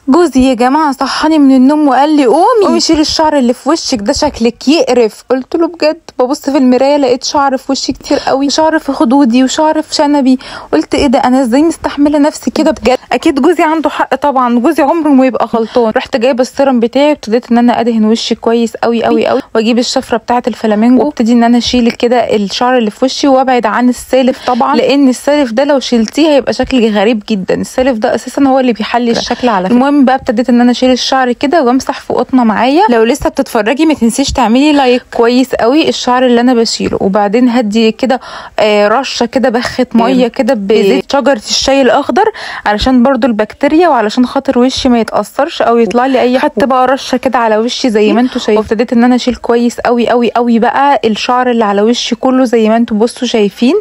جوزي يا جماعه صحاني من النوم وقال لي قومي شيلي الشعر اللي في وشك ده شكلك يقرف. قلت له بجد؟ ببص في المرايه لقيت شعر في وشي كتير قوي، شعر في خدودي وشعر في شنبي. قلت ايه ده، انا ازاي مستحمله نفسي كده بجد؟ اكيد جوزي عنده حق طبعا، جوزي عمره ما يبقى غلطان. رحت جايبه السيرم بتاعي وابتديت ان انا ادهن وشي كويس قوي قوي قوي، واجيب الشفره بتاعه الفلامينجو وابتدي ان انا اشيل كده الشعر اللي في وشي وابعد عن السالف طبعا، لان السالف ده لو شلتيه هيبقى شكلي غريب جدا. السالف ده اساسا هو اللي بيحلي الشكل على فكره. المهم بقى ابتديت ان انا اشيل الشعر كده وامسح في قطنه معايا. لو لسه بتتفرجي ما تنسيش تعملي لايك. كويس قوي الشعر اللي انا بشيله، وبعدين هدي كده رشه كده بخه ميه كده بزيت شجره الشاي الاخضر علشان برضو البكتيريا وعلشان خاطر وشي ما يتاثرش او يطلع لي اي. خدت بقى رشه كده على وشي زي ما انتم شايفين، وابتديت ان انا اشيل كويس قوي قوي قوي بقى الشعر اللي على وشي كله زي ما انتم بصوا شايفين.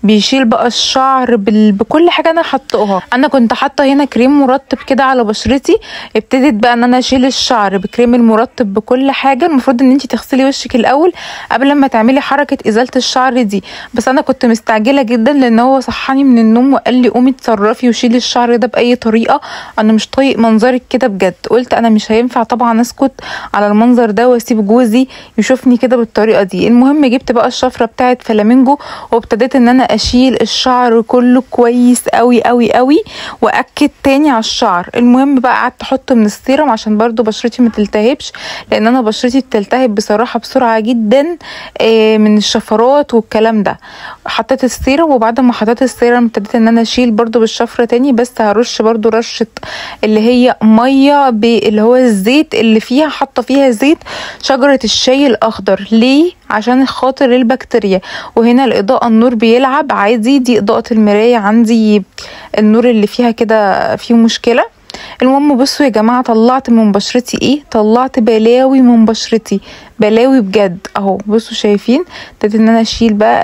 بيشيل بقى الشعر بكل حاجه انا حطاها. انا كنت حاطه هنا كريم مرطب كده على بشرتي، ابتديت بقى ان انا اشيل الشعر بكريم المرطب بكل حاجه. المفروض ان انت تغسلي وشك الاول قبل ما تعملي حركه ازاله الشعر دي، بس انا كنت مستعجله جدا لان هو صحاني من النوم وقال لي قومي اتصرفي وشيلي الشعر ده باي طريقه. انا مش طايق منظرك كده بجد. قلت انا مش هينفع طبعا اسكت على المنظر ده واسيب جوزي يشوفني كده بالطريقه دي. المهم جبت بقى الشفره بتاعه فلامينجو وابتديت ان انا اشيل الشعر كله كويس قوي قوي قوي واكد تاني على الشعر. المهم بقى قعدت احط من السيرم عشان برضو بشرتي ما تلتهبش، لان انا بشرتي بتلتهب بصراحه بسرعه جدا من الشفرات والكلام ده. حطيت السيرم، وبعد ما حطيت السيرم ابتديت ان انا اشيل برضو بالشفره تاني، بس هرش برضو رشه اللي هي ميه اللي هو الزيت اللي فيها، حاطه فيها زيت شجره الشاي الاخضر. ليه؟ عشان خاطر البكتيريا. وهنا الاضاءه النور بيلعب عادي، دي اضاءه المرايه عندي النور اللي فيها كده فيه مشكله. المهم بصوا يا جماعه طلعت من بشرتي ايه، طلعت بلاوي من بشرتي، بلاوي بجد اهو. بصوا شايفين ابتديت ان انا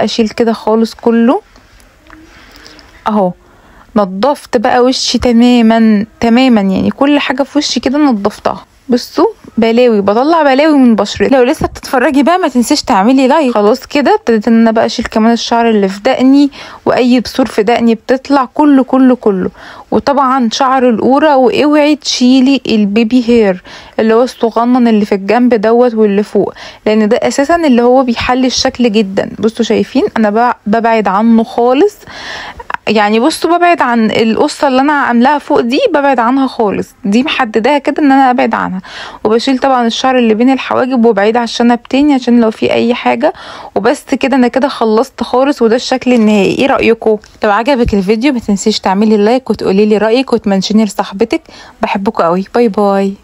اشيل كده خالص كله اهو. نضفت بقى وشي تماما تماما، يعني كل حاجه في وشي كده نضفتها. بصوا بلاوي، بطلع بلاوي من بشرتي. لو لسه بتتفرجي بقى ما تنسيش تعملي لايك. خلاص كده ابتديت ان انا بقى اشيل كمان الشعر اللي في دقني واي بثور في دقني بتطلع كله كله كله، وطبعا شعر القوره. واوعي تشيلي البيبي هير اللي هو الصغنن اللي في الجنب دوت واللي فوق، لان ده اساسا اللي هو بيحلي الشكل جدا. بصوا شايفين انا ببعد عنه خالص، يعني بصوا ببعد عن القصه اللي انا عاملاها فوق دي، ببعد عنها خالص، دي محدداها كده ان انا ابعد عنها. وبشيل طبعا الشعر اللي بين الحواجب وبعيد على الشنب تاني عشان لو في اي حاجه. وبس كده انا كده خلصت خالص، وده الشكل النهائي. ايه رايكم؟ لو عجبك الفيديو ما تنسيش تعملي لايك وتقولي لي رايك وتمنشني لصاحبتك. بحبكم قوي، باي باي.